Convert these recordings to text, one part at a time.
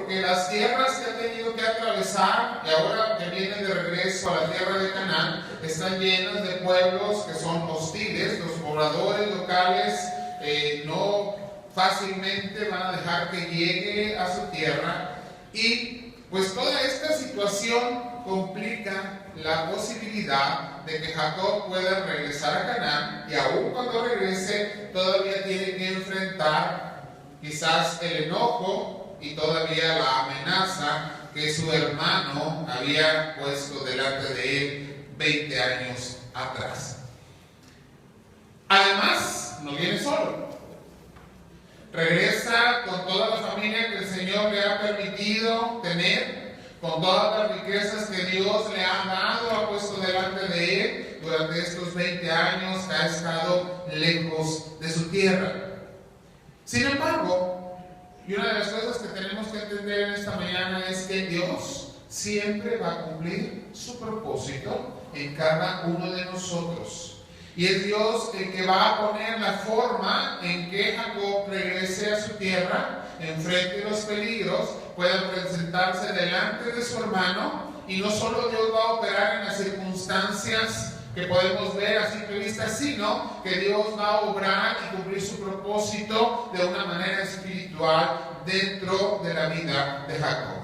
porque las tierras que ha tenido que atravesar y ahora que viene de regreso a la tierra de Canaán están llenas de pueblos que son hostiles. Los pobladores locales no fácilmente van a dejar que llegue a su tierra, y pues toda esta situación complica la posibilidad de que Jacob pueda regresar a Canaán, y aún cuando regrese todavía tiene que enfrentar quizás el enojo y todavía la amenaza que su hermano había puesto delante de él 20 años atrás. Además, no viene solo. Regresa con toda la familia que el Señor le ha permitido tener, con todas las riquezas que Dios le ha dado, ha puesto delante de él durante estos 20 años que ha estado lejos de su tierra. Sin embargo, y una de las cosas que tenemos que entender en esta mañana es que Dios siempre va a cumplir su propósito en cada uno de nosotros. Y es Dios el que va a poner la forma en que Jacob regrese a su tierra, enfrente los peligros, pueda presentarse delante de su hermano, y no solo Dios va a operar en las circunstancias que podemos ver a simple vista, sino que Dios va a obrar y cumplir su propósito de una manera espiritual dentro de la vida de Jacob.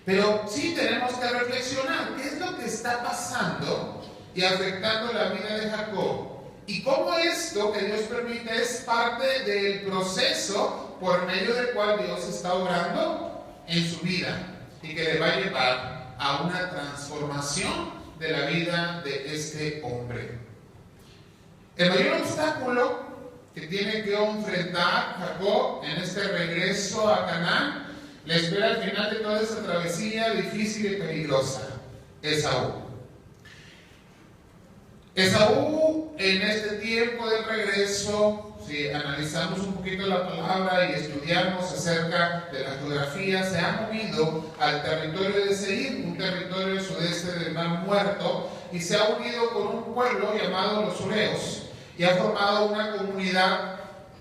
Pero sí tenemos que reflexionar qué es lo que está pasando y afectando la vida de Jacob, y cómo esto que Dios permite es parte del proceso por medio del cual Dios está obrando en su vida y que le va a llevar a una transformación de la vida de este hombre. El mayor obstáculo que tiene que enfrentar Jacob en este regreso a Canaán le espera al final de toda esa travesía difícil y peligrosa: Esaú. Esaú, en este tiempo del regreso, si analizamos un poquito la palabra y estudiamos acerca de la geografía, se ha movido al territorio de Seir, un territorio sudeste del Mar Muerto, y se ha unido con un pueblo llamado los Ureos, y ha formado una comunidad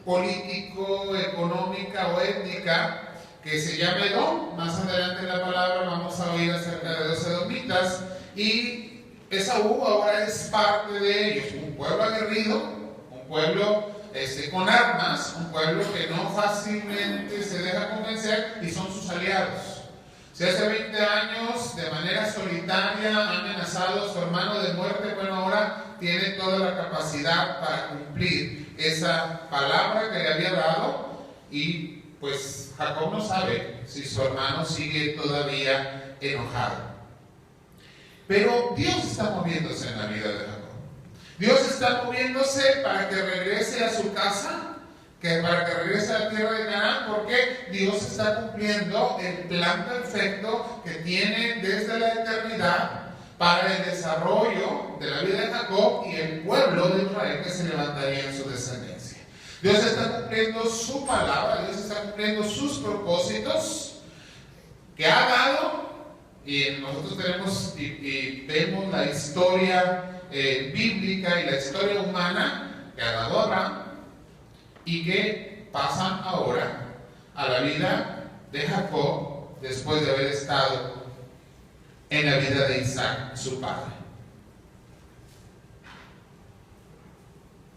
político, económica o étnica que se llama Edom. Más adelante en la palabra vamos a oír acerca de los edomitas, y Esaú ahora es parte de ellos, un pueblo aguerrido, un pueblo con armas, un pueblo que no fácilmente se deja convencer, y son sus aliados. Si hace 20 años de manera solitaria ha amenazado a su hermano de muerte, bueno, ahora tiene toda la capacidad para cumplir esa palabra que le había dado, y pues Jacob no sabe si su hermano sigue todavía enojado. Pero Dios está moviéndose en la vida de Jacob. Dios está moviéndose para que regrese a su casa, para que regrese a la tierra de Canaán, porque Dios está cumpliendo el plan perfecto que tiene desde la eternidad para el desarrollo de la vida de Jacob y el pueblo de Israel que se levantaría en su descendencia. Dios está cumpliendo su palabra, Dios está cumpliendo sus propósitos que ha dado. Y nosotros tenemos y vemos la historia bíblica y la historia humana que ha dado Abraham, y que pasan ahora a la vida de Jacob después de haber estado en la vida de Isaac, su padre.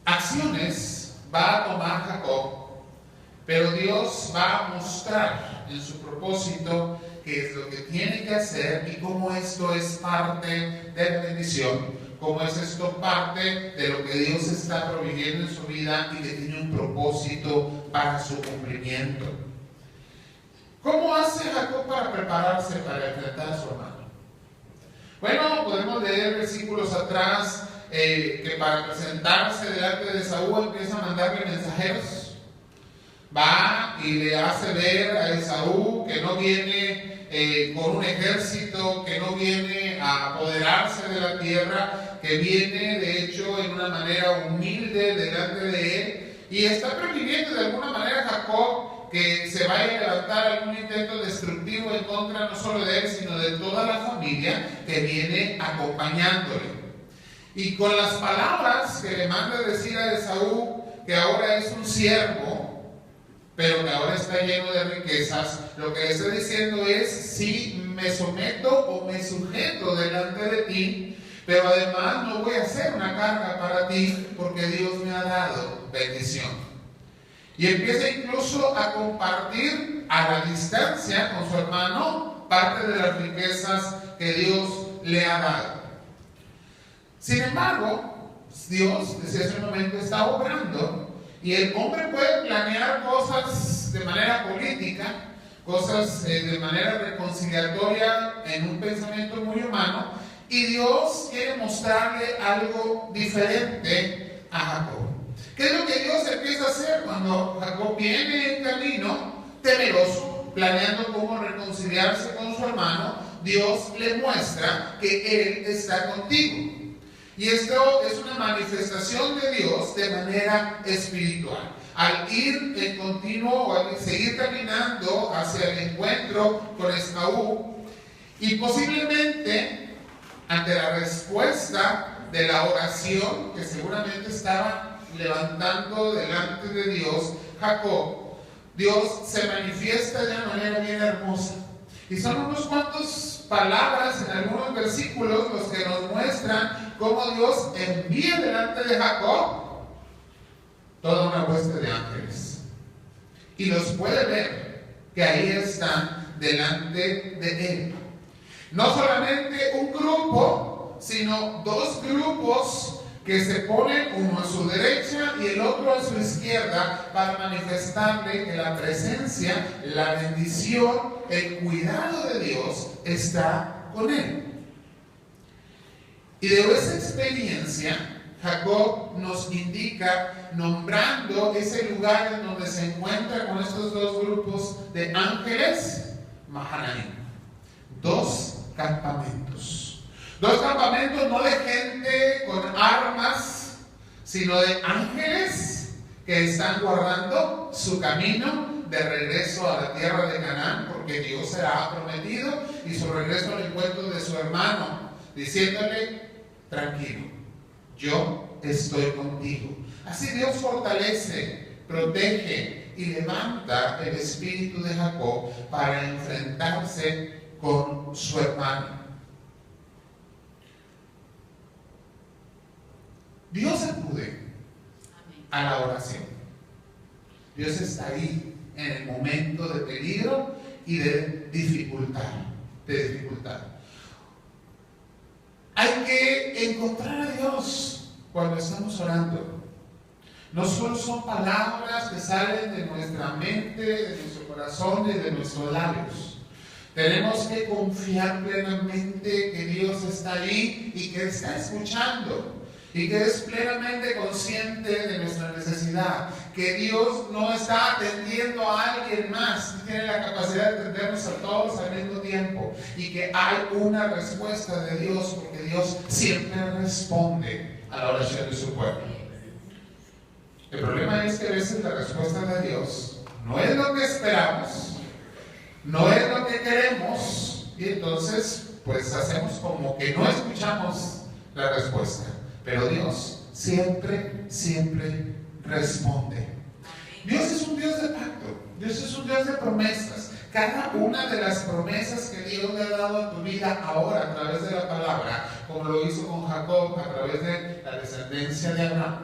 Acciones va a tomar Jacob, pero Dios va a mostrar en su propósito qué es lo que tiene que hacer y cómo esto es parte de la bendición, cómo es esto parte de lo que Dios está proveyendo en su vida y que tiene un propósito para su cumplimiento. ¿Cómo hace Jacob para prepararse para enfrentar a su hermano? Bueno, podemos leer versículos atrás que para presentarse delante de Esaú empieza a mandarle mensajeros. Va y le hace ver a Esaú que no viene con un ejército, que no viene a apoderarse de la tierra, que viene de hecho en una manera humilde delante de él, y está previniendo de alguna manera a Jacob que se vaya a levantar algún intento destructivo en contra no solo de él, sino de toda la familia que viene acompañándole. Y con las palabras que le manda decir a Esaú, que ahora es un siervo, pero que ahora está lleno de riquezas, lo que está diciendo es: sí, me someto o me sujeto delante de ti, pero además no voy a ser una carga para ti, porque Dios me ha dado bendición. Y empieza incluso a compartir a la distancia con su hermano parte de las riquezas que Dios le ha dado. Sin embargo, Dios desde ese momento está obrando, y el hombre puede planear cosas de manera política, cosas de manera reconciliatoria en un pensamiento muy humano, y Dios quiere mostrarle algo diferente a Jacob. ¿Qué es lo que Dios empieza a hacer cuando Jacob viene en camino, temeroso, planeando cómo reconciliarse con su hermano? Dios le muestra que Él está contigo. Y esto es una manifestación de Dios de manera espiritual. Al ir en continuo, o al seguir caminando hacia el encuentro con Esaú, y posiblemente ante la respuesta de la oración que seguramente estaba levantando delante de Dios Jacob, Dios se manifiesta de una manera bien hermosa. Y son unos cuantos palabras en algunos versículos los que nos muestran cómo Dios envía delante de Jacob toda una hueste de ángeles. Y los puede ver que ahí están delante de él. No solamente un grupo, sino dos grupos que se ponen, uno a su derecha y el otro a su izquierda, para manifestarle que la presencia, la bendición, el cuidado de Dios está con él. Y de esa experiencia, Jacob nos indica, nombrando ese lugar en donde se encuentra con estos dos grupos de ángeles, Mahanaim. Dos campamentos. Dos campamentos no de gente con armas, sino de ángeles que están guardando su camino de regreso a la tierra de Canaán, porque Dios se la ha prometido, y su regreso al encuentro de su hermano, diciéndole: tranquilo, yo estoy contigo. Así Dios fortalece, protege y levanta el espíritu de Jacob para enfrentarse con su hermano. Dios acude a la oración. Dios está ahí en el momento de peligro y de dificultad. Hay que encontrar a Dios cuando estamos orando. No solo son palabras que salen de nuestra mente, de nuestro corazón y de nuestros labios. Tenemos que confiar plenamente que Dios está ahí y que está escuchando, y que es plenamente consciente de nuestra necesidad, que Dios no está atendiendo a alguien más, tiene la capacidad de atendernos a todos al mismo tiempo, y que hay una respuesta de Dios, porque Dios siempre responde a la oración de su pueblo. El problema es que a veces la respuesta de Dios no es lo que esperamos, no es lo que queremos, y entonces pues hacemos como que no escuchamos la respuesta. Pero Dios siempre responde. Dios es un Dios de pacto. Dios es un Dios de promesas. Cada una de las promesas que Dios le ha dado a tu vida ahora a través de la palabra, como lo hizo con Jacob a través de la descendencia de Abraham,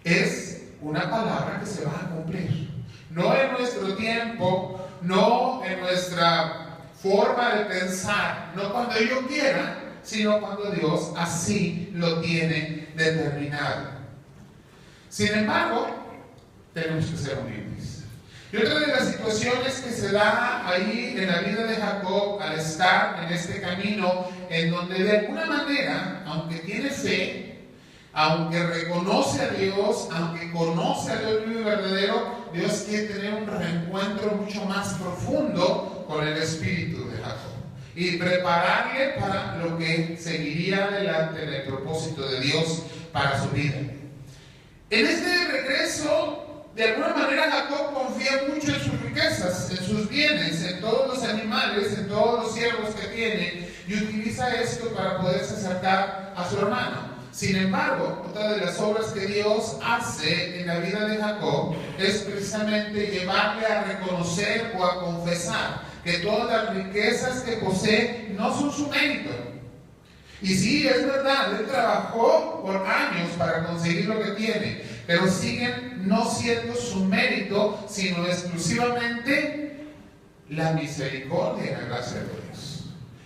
es una palabra que se va a cumplir. No en nuestro tiempo, no en nuestra forma de pensar, no cuando yo quiera, sino cuando Dios así lo tiene determinado. Sin embargo, tenemos que ser humildes. Y otra de las situaciones que se da ahí en la vida de Jacob al estar en este camino, en donde de alguna manera, aunque tiene fe, aunque reconoce a Dios, aunque conoce a Dios vivo y verdadero, Dios quiere tener un reencuentro mucho más profundo con el espíritu de Jacob y prepararle para lo que seguiría adelante en el propósito de Dios para su vida. En este regreso, de alguna manera Jacob confía mucho en sus riquezas, en sus bienes, en todos los animales, en todos los siervos que tiene, y utiliza esto para poderse acercar a su hermano. Sin embargo, otra de las obras que Dios hace en la vida de Jacob es precisamente llevarle a reconocer o a confesar que todas las riquezas que posee no son su mérito. Y sí, es verdad, él trabajó por años para conseguir lo que tiene, pero siguen no siendo su mérito, sino exclusivamente la misericordia y la gracia de Dios.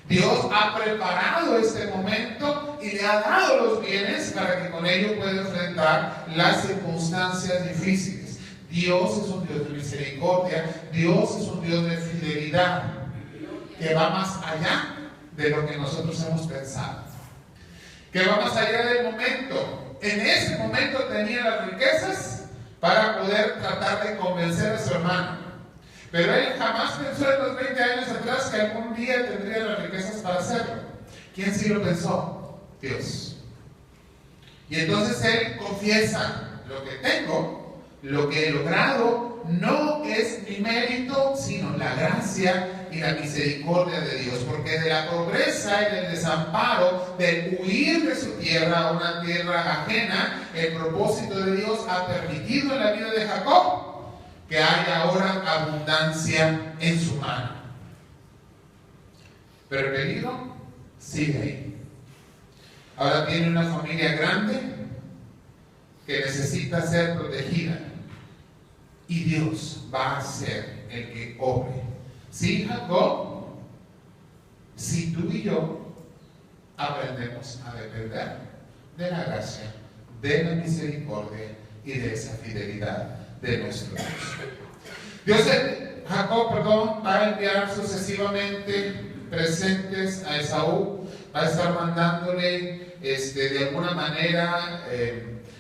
Dios ha preparado este momento y le ha dado los bienes para que con ello pueda enfrentar las circunstancias difíciles. Dios es un Dios de misericordia, Dios es un Dios de fidelidad, que va más allá de lo que nosotros hemos pensado, que va más allá del momento. En ese momento tenía las riquezas para poder tratar de convencer a su hermano, pero él jamás pensó en los 20 años atrás que algún día tendría las riquezas para hacerlo. ¿Quién sí lo pensó? Dios. Y entonces él confiesa: lo que tengo, lo que he logrado, no es mi mérito, sino la gracia y la misericordia de Dios. Porque de la pobreza y del desamparo, de huir de su tierra a una tierra ajena, el propósito de Dios ha permitido en la vida de Jacob que haya ahora abundancia en su mano. Pero el peligro sigue ahí. Ahora tiene una familia grande que necesita ser protegida, y Dios va a ser el que obre. Sí, Jacob, si tú y yo aprendemos a depender de la gracia, de la misericordia y de esa fidelidad de nuestro Dios. Jacob, va a enviar sucesivamente presentes a Esaú, va a estar mandándole de alguna manera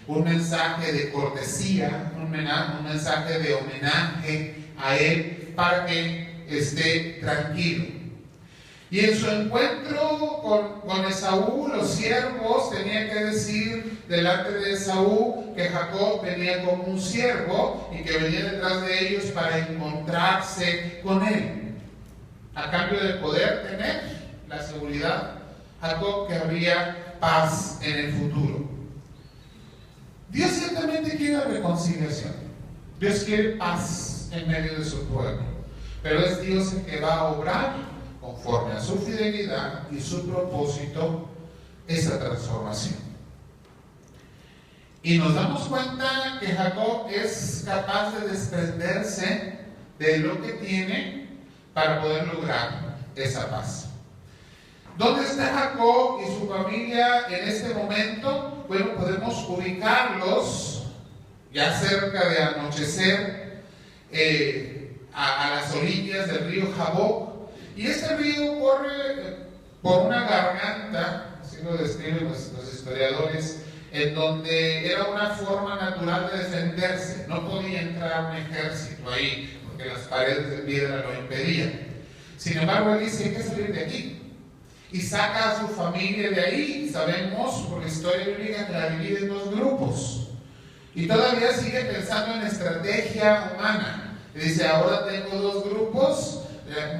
un mensaje de cortesía, un mensaje de homenaje a él para que esté tranquilo. Y en su encuentro con Esaú, los siervos tenían que decir delante de Esaú que Jacob venía como un siervo y que venía detrás de ellos para encontrarse con él, a cambio de poder tener la seguridad, Jacob, que habría paz en el futuro. Dios ciertamente quiere reconciliación, Dios quiere paz en medio de su pueblo, pero es Dios el que va a obrar conforme a su fidelidad y su propósito esa transformación. Y nos damos cuenta que Jacob es capaz de desprenderse de lo que tiene para poder lograr esa paz. ¿Dónde está Jacob y su familia en este momento? Bueno, podemos ubicarlos ya cerca de anochecer a las orillas del río Jaboc. Y este río corre por una garganta, así lo describen los historiadores, en donde era una forma natural de defenderse. No podía entrar un ejército ahí, porque las paredes de piedra lo impedían. Sin embargo, él dice: hay que salir de aquí. Y saca a su familia de ahí. Sabemos por la historia bíblica que la divide en dos grupos. Y todavía sigue pensando en estrategia humana. Y dice: ahora tengo dos grupos.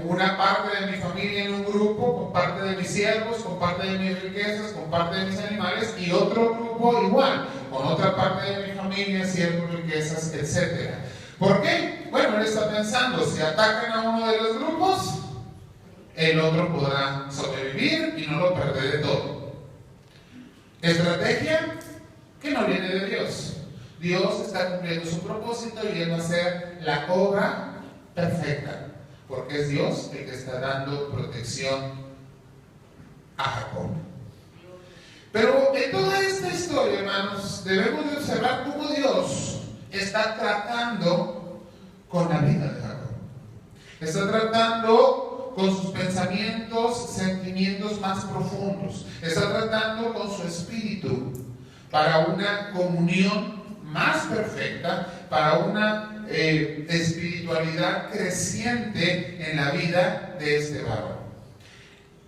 Una parte de mi familia en un grupo, con parte de mis siervos, con parte de mis riquezas, con parte de mis animales, y otro grupo igual, con otra parte de mi familia, siervos, riquezas, etc. ¿Por qué? Bueno, él está pensando: si atacan a uno de los grupos, el otro podrá sobrevivir y no lo perderé todo. Estrategia que no viene de Dios. Dios está cumpliendo su propósito y él va a hacer la obra perfecta, porque es Dios el que está dando protección a Jacob. Pero en toda esta historia, hermanos, debemos de observar cómo Dios está tratando con la vida de Jacob. Está tratando con sus pensamientos, sentimientos más profundos. Está tratando con su espíritu para una comunión más perfecta, para una espiritualidad creciente en la vida de este varón.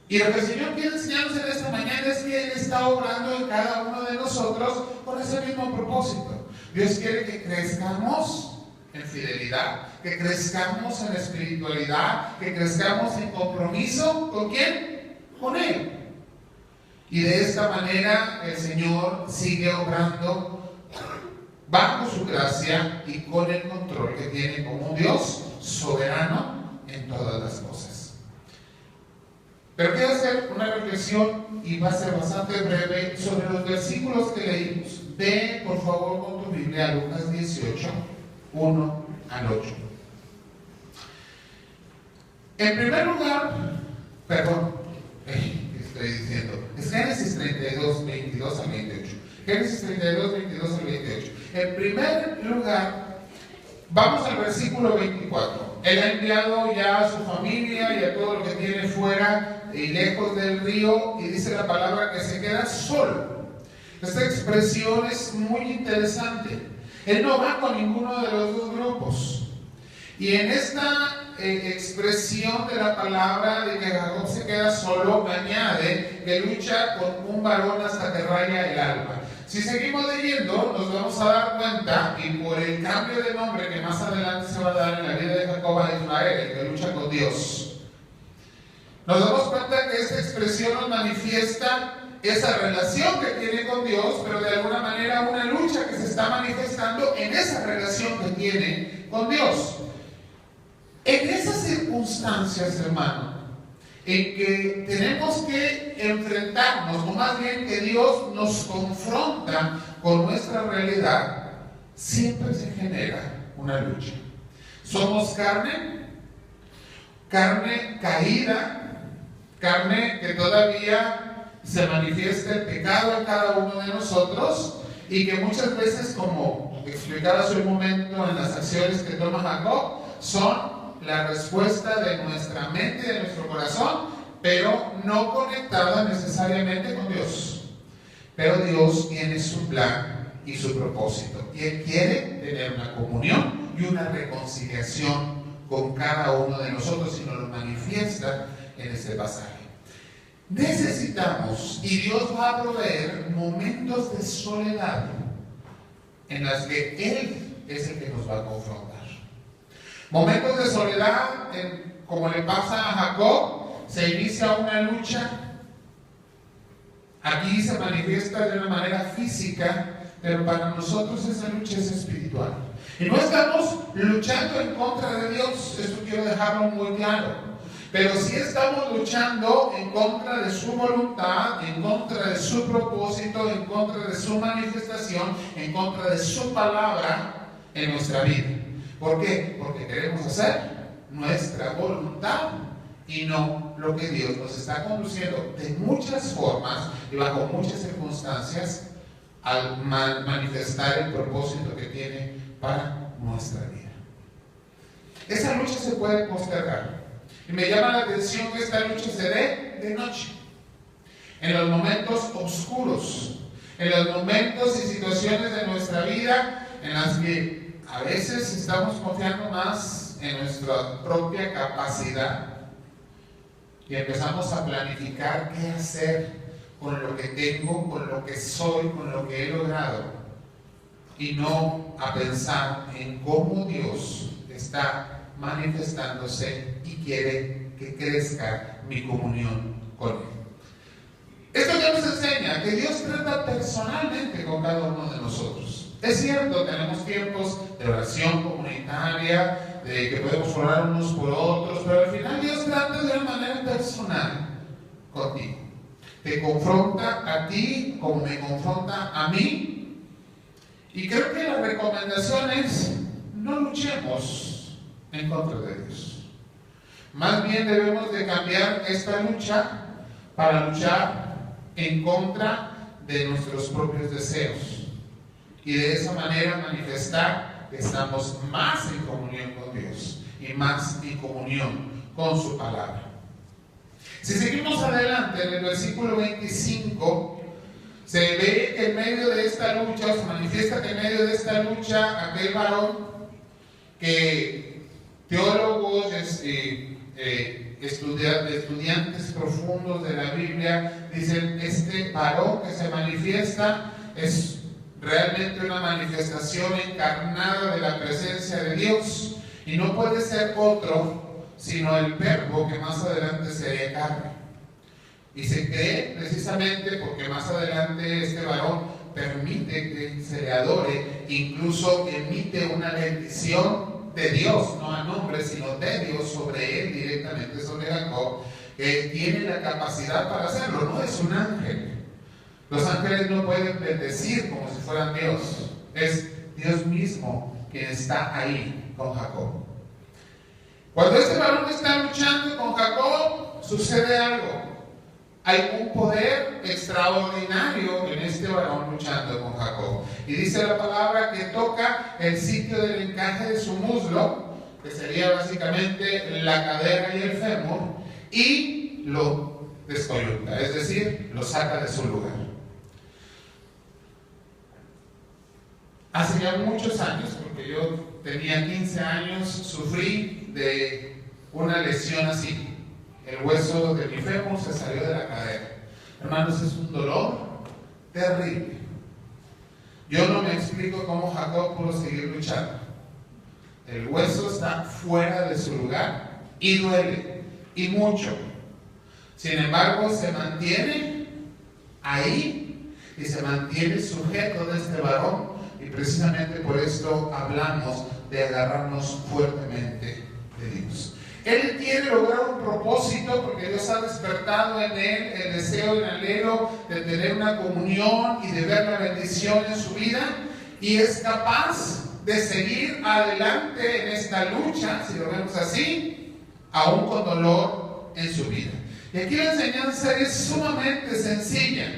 Y lo que el Señor quiere enseñarnos en esta mañana es que Él está obrando en cada uno de nosotros con ese mismo propósito. Dios quiere que crezcamos en fidelidad, que crezcamos en espiritualidad, que crezcamos en compromiso. ¿Con quién? Con Él. Y de esta manera el Señor sigue obrando bajo su gracia y con el control que tiene como un Dios soberano en todas las cosas. Pero quiero hacer una reflexión y va a ser bastante breve sobre los versículos que leímos. Ve por favor con tu Biblia a Lucas 18, 1 al 8. En primer lugar, estoy diciendo, es Génesis 32, 22 al 28. Génesis 32, 22 al 28. En primer lugar, vamos al versículo 24. Él ha enviado ya a su familia y a todo lo que tiene fuera y lejos del río, y dice la palabra que se queda solo. Esta expresión es muy interesante. Él no va con ninguno de los dos grupos. Y en esta expresión de la palabra de que Jacob se queda solo, añade que lucha con un varón hasta que raya el alba. Si seguimos leyendo, nos vamos a dar cuenta, y por el cambio de nombre que más adelante se va a dar en la vida de Jacob a Israel, el que lucha con Dios, nos damos cuenta que esta expresión nos manifiesta esa relación que tiene con Dios, pero de alguna manera una lucha que se está manifestando en esa relación que tiene con Dios. En esas circunstancias, hermano, en que tenemos que enfrentarnos, o más bien que Dios nos confronta con nuestra realidad, siempre se genera una lucha. Somos carne caída, carne que todavía se manifiesta el pecado en cada uno de nosotros, y que muchas veces, como explicaba hace un momento en las acciones que toma Jacob, son la respuesta de nuestra mente y de nuestro corazón, pero no conectada necesariamente con Dios. Pero Dios tiene su plan y su propósito, y Él quiere tener una comunión y una reconciliación con cada uno de nosotros, y nos lo manifiesta en este pasaje. Necesitamos, y Dios va a proveer momentos de soledad en las que Él es el que nos va a confrontar. Momentos de soledad, como le pasa a Jacob, se inicia una lucha. Aquí se manifiesta de una manera física, pero para nosotros esa lucha es espiritual. Y no estamos luchando en contra de Dios, esto quiero dejarlo muy claro. Pero sí estamos luchando en contra de su voluntad, en contra de su propósito, en contra de su manifestación, en contra de su palabra en nuestra vida. ¿Por qué? Porque queremos hacer nuestra voluntad y no lo que Dios nos está conduciendo de muchas formas y bajo muchas circunstancias al manifestar el propósito que tiene para nuestra vida. Esa lucha se puede postergar. Y me llama la atención que esta lucha se dé de noche, en los momentos oscuros, en los momentos y situaciones de nuestra vida en las que a veces estamos confiando más en nuestra propia capacidad y empezamos a planificar qué hacer con lo que tengo, con lo que soy, con lo que he logrado, y no a pensar en cómo Dios está manifestándose y quiere que crezca mi comunión con Él. Esto ya nos enseña que Dios trata personalmente con cada uno de nosotros. Es cierto, tenemos tiempos de oración comunitaria, de que podemos orar unos por otros, pero al final Dios trata de una manera personal contigo. Te confronta a ti como me confronta a mí. Y creo que la recomendación es: no luchemos en contra de Dios. Más bien debemos de cambiar esta lucha para luchar en contra de nuestros propios deseos. Y de esa manera manifestar que estamos más en comunión con Dios y más en comunión con su palabra. Si seguimos adelante en el versículo 25, se ve que en medio de esta lucha, se manifiesta que en medio de esta lucha, aquel varón que teólogos, estudiantes profundos de la Biblia dicen: este varón que se manifiesta es realmente una manifestación encarnada de la presencia de Dios, y no puede ser otro sino el Verbo que más adelante sería carne. Y se cree precisamente porque más adelante este varón permite que se le adore, incluso emite una bendición de Dios, no a nombre, sino de Dios sobre él, directamente sobre Jacob, que tiene la capacidad para hacerlo, no es un ángel. Los ángeles no pueden bendecir como si fueran Dios, es Dios mismo quien está ahí con Jacob. Cuando este varón está luchando con Jacob, sucede algo. Hay un poder extraordinario en este varón luchando con Jacob. Y dice la palabra que toca el sitio del encaje de su muslo, que sería básicamente la cadera y el fémur, y lo descoyunta, es decir, lo saca de su lugar. Hace ya muchos años, porque yo tenía 15 años, sufrí de una lesión así. El hueso de mi fémur se salió de la cadera. Hermanos, es un dolor terrible. Yo no me explico cómo Jacob pudo seguir luchando. El hueso está fuera de su lugar y duele, y mucho. Sin embargo, se mantiene ahí y se mantiene sujeto de este varón, y precisamente por esto hablamos de agarrarnos fuertemente de Dios. Él quiere lograr un propósito porque Dios ha despertado en él el deseo y el anhelo de tener una comunión y de ver la bendición en su vida, y es capaz de seguir adelante en esta lucha, si lo vemos así, aún con dolor en su vida. Y aquí la enseñanza es sumamente sencilla.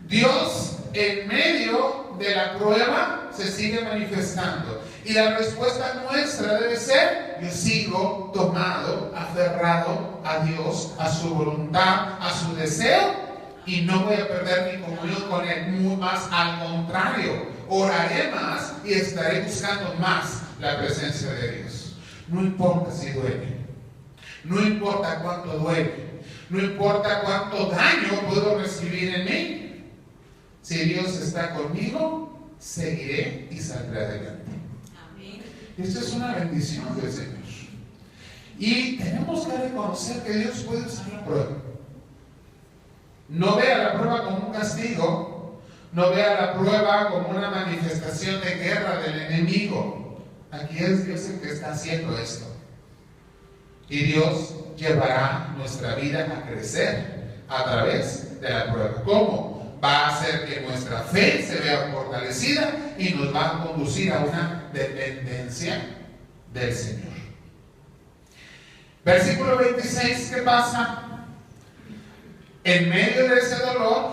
Dios, en medio de la prueba, se sigue manifestando. Y la respuesta nuestra debe ser: yo sigo tomado, aferrado a Dios, a su voluntad, a su deseo, y no voy a perder mi comunión con Él. Más al contrario, oraré más y estaré buscando más la presencia de Dios. No importa si duele, no importa cuánto duele, no importa cuánto daño puedo recibir en mí. Si Dios está conmigo, seguiré y saldré adelante. Amén. Esto es una bendición del Señor. Y tenemos que reconocer que Dios puede usar la prueba. No vea la prueba como un castigo, no vea la prueba como una manifestación de guerra del enemigo. Aquí es Dios el que está haciendo esto. Y Dios llevará nuestra vida a crecer a través de la prueba. ¿Cómo? Va a hacer que nuestra fe se vea fortalecida y nos va a conducir a una dependencia del Señor. Versículo 26, ¿qué pasa? En medio de ese dolor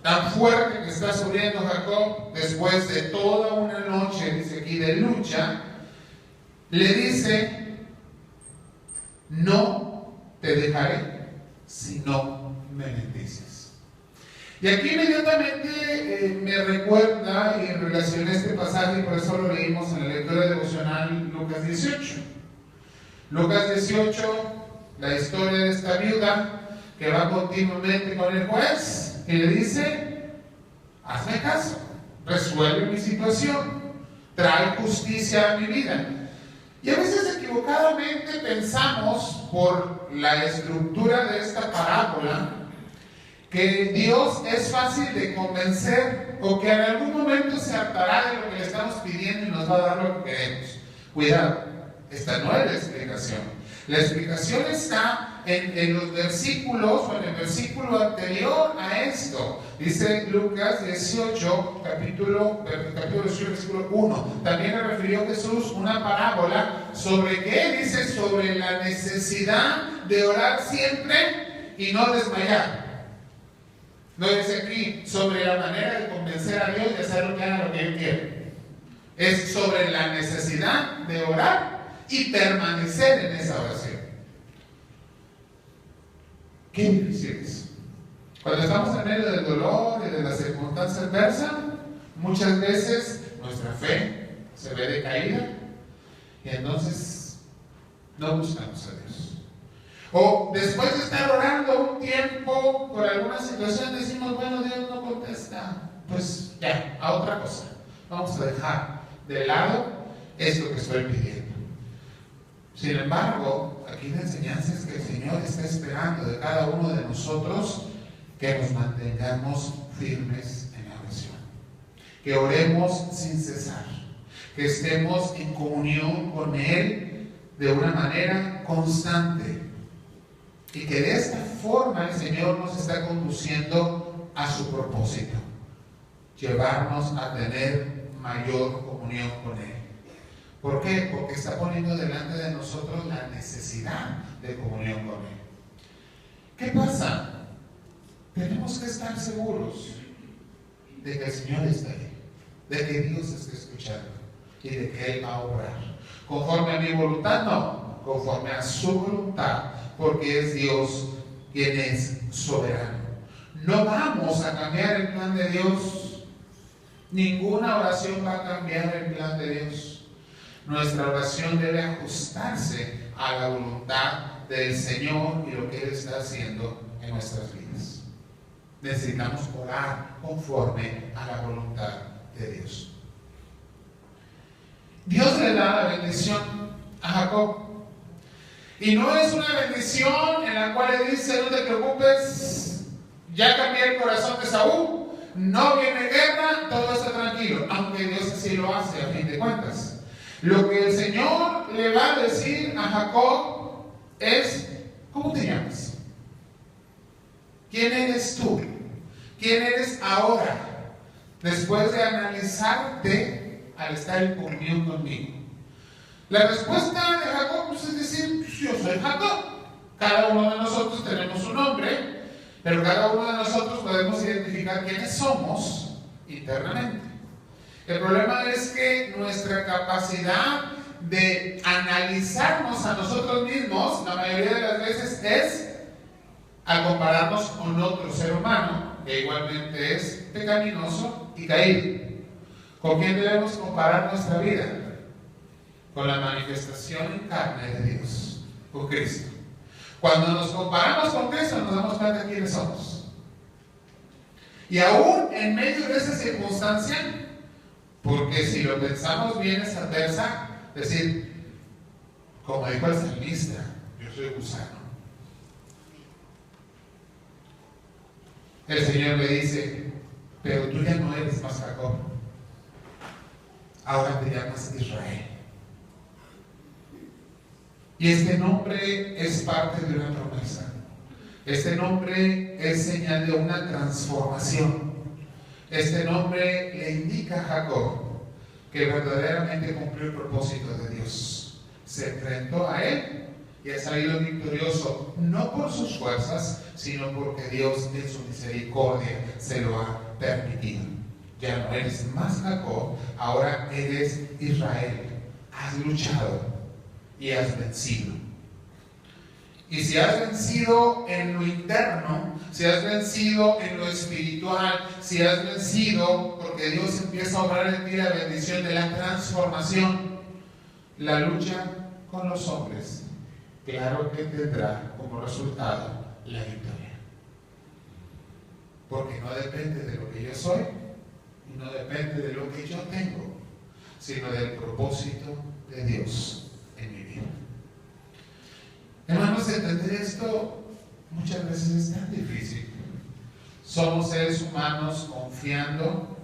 tan fuerte que está sufriendo Jacob, después de toda una noche, dice aquí, de lucha, le dice: no te dejaré si no me bendices. Y aquí inmediatamente me recuerda y relaciona este pasaje, y por eso lo leímos en la lectura devocional, Lucas 18. Lucas 18, la historia de esta viuda que va continuamente con el juez y le dice: hazme caso, resuelve mi situación, trae justicia a mi vida. Y a veces equivocadamente pensamos, por la estructura de esta parábola, que Dios es fácil de convencer, o que en algún momento se hartará de lo que le estamos pidiendo y nos va a dar lo que queremos. Cuidado, esta no es la explicación. La explicación está en los versículos, o en el versículo anterior a esto. Dice Lucas 18, capítulo 18, versículo 1. También le refirió Jesús una parábola sobre ¿qué? Dice sobre la necesidad de orar siempre y no desmayar. No dice aquí sobre la manera de convencer a Dios de hacer lo que haga lo que Él quiere. Es sobre la necesidad de orar y permanecer en esa oración. Qué difícil es. Cuando estamos en medio del dolor y de las circunstancias adversas, muchas veces nuestra fe se ve decaída y entonces no buscamos a Dios. O después de estar orando un tiempo por alguna situación, decimos: bueno, Dios no contesta, pues ya, a otra cosa. Vamos a dejar de lado esto que estoy pidiendo. Sin embargo, aquí la enseñanza es que el Señor está esperando de cada uno de nosotros que nos mantengamos firmes en la oración, que oremos sin cesar, que estemos en comunión con Él de una manera constante, y que de esta forma el Señor nos está conduciendo a su propósito, llevarnos a tener mayor comunión con Él. ¿Por qué? Porque está poniendo delante de nosotros la necesidad de comunión con Él. ¿Qué pasa? Tenemos que estar seguros de que el Señor está ahí, de que Dios está escuchando y de que Él va a obrar. Conforme a mi voluntad, no, conforme a su voluntad, porque es Dios quien es soberano. No vamos a cambiar el plan de Dios. Ninguna oración va a cambiar el plan de Dios. Nuestra oración debe ajustarse a la voluntad del Señor y lo que Él está haciendo en nuestras vidas. Necesitamos orar conforme a la voluntad de Dios. Dios le da la bendición a Jacob. Y no es una bendición en la cual le dice: no te preocupes, ya cambié el corazón de Saúl, no viene guerra, todo está tranquilo. Aunque Dios así lo hace a fin de cuentas. Lo que el Señor le va a decir a Jacob es: ¿cómo te llamas? ¿Quién eres tú? ¿Quién eres ahora? Después de analizarte al estar en comunión conmigo. La respuesta de Jacob es decir: yo soy Jacob. Cada uno de nosotros tenemos un nombre, pero cada uno de nosotros podemos identificar quiénes somos internamente. El problema es que nuestra capacidad de analizarnos a nosotros mismos, la mayoría de las veces, es al compararnos con otro ser humano, que igualmente es pecaminoso y caído. ¿Con quién debemos comparar nuestra vida? Con la manifestación en carne de Dios, con Cristo. Cuando nos comparamos con Cristo, nos damos cuenta de quiénes somos. Y aún en medio de esa circunstancia, porque si lo pensamos bien es adversa, decir, como dijo el salmista: yo soy gusano. El Señor le dice: pero tú ya no eres más Jacob, ahora te llamas Israel. Y este nombre es parte de una promesa. Este nombre es señal de una transformación. Este nombre le indica a Jacob que verdaderamente cumplió el propósito de Dios. Se enfrentó a él y ha salido victorioso, no por sus fuerzas, sino porque Dios en su misericordia se lo ha permitido. Ya no eres más Jacob, ahora eres Israel. Has luchado y has vencido. Y si has vencido en lo interno, si has vencido en lo espiritual, si has vencido porque Dios empieza a obrar en ti la bendición de la transformación, la lucha con los hombres, claro que tendrá como resultado la victoria. Porque no depende de lo que yo soy y no depende de lo que yo tengo, sino del propósito de Dios en mi vida. Hermanos, entender esto muchas veces es tan difícil. Somos seres humanos confiando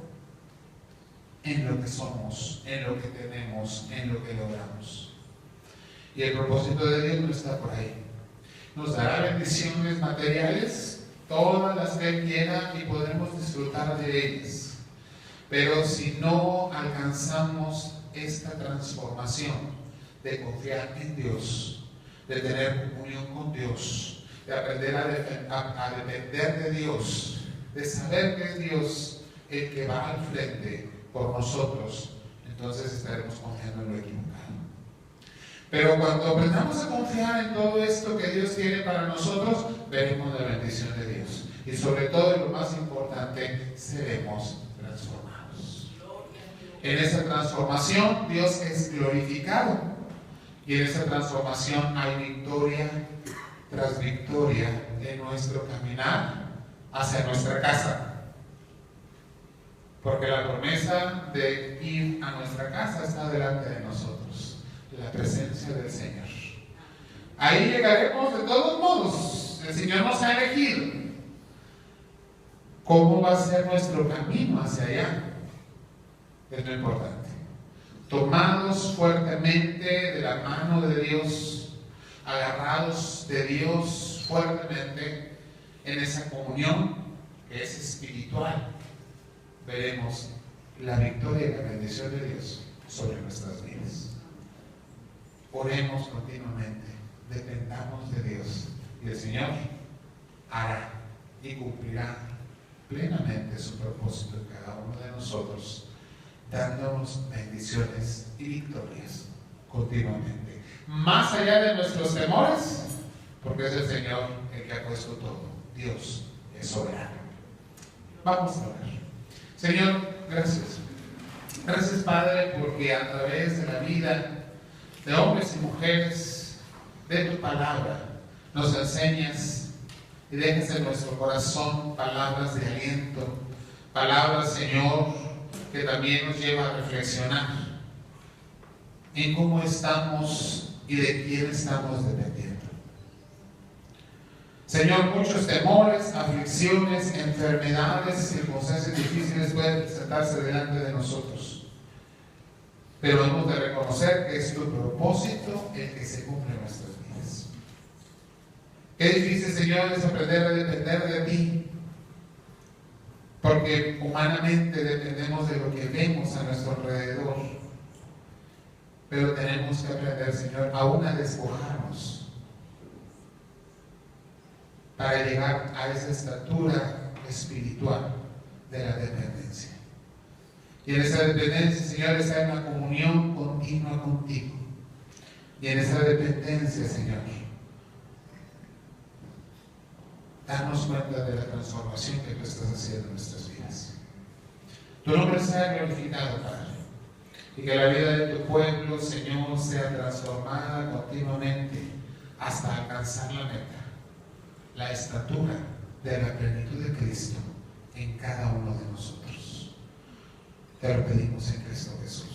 en lo que somos, en lo que tenemos, en lo que logramos. Y el propósito de Dios no está por ahí. Nos dará bendiciones materiales, todas las que Él quiera, y podremos disfrutar de ellas. Pero si no alcanzamos esta transformación de confiar en Dios, de tener comunión con Dios, de aprender a depender de Dios, de saber que es Dios el que va al frente por nosotros, entonces estaremos confiando en lo equivocado. Pero cuando aprendamos a confiar en todo esto que Dios tiene para nosotros, veremos la bendición de Dios. Y sobre todo, y lo más importante, seremos transformados. En esa transformación, Dios es glorificado. Y en esa transformación hay victoria tras victoria en nuestro caminar hacia nuestra casa. Porque la promesa de ir a nuestra casa está delante de nosotros, la presencia del Señor. Ahí llegaremos de todos modos. El Señor nos ha elegido. ¿Cómo va a ser nuestro camino hacia allá? Es lo importante. Tomados fuertemente de la mano de Dios, agarrados de Dios fuertemente en esa comunión que es espiritual, veremos la victoria y la bendición de Dios sobre nuestras vidas. Oremos continuamente, dependamos de Dios y el Señor hará y cumplirá plenamente su propósito en cada uno de nosotros, dándonos bendiciones y victorias continuamente, más allá de nuestros temores, porque es el Señor el que ha puesto todo. Dios es soberano. Vamos a orar. Señor, gracias. Gracias, Padre, porque a través de la vida de hombres y mujeres, de tu palabra, nos enseñas y dejas en nuestro corazón palabras de aliento, palabras, Señor, que también nos lleva a reflexionar en cómo estamos y de quién estamos dependiendo. Señor, muchos temores, aflicciones, enfermedades, circunstancias difíciles pueden presentarse delante de nosotros, pero hemos de reconocer que es tu propósito el que se cumple en nuestras vidas. Qué difícil, Señor, es aprender a depender de ti, porque humanamente dependemos de lo que vemos a nuestro alrededor, pero tenemos que aprender, Señor, aún a despojarnos para llegar a esa estatura espiritual de la dependencia. Y en esa dependencia, Señor, está en la comunión continua contigo. Y en esa dependencia, Señor, darnos cuenta de la transformación que tú estás haciendo en nuestras vidas. Tu nombre sea glorificado, Padre. Y que la vida de tu pueblo, Señor, sea transformada continuamente hasta alcanzar la meta, la estatura de la plenitud de Cristo en cada uno de nosotros. Te lo pedimos en Cristo Jesús.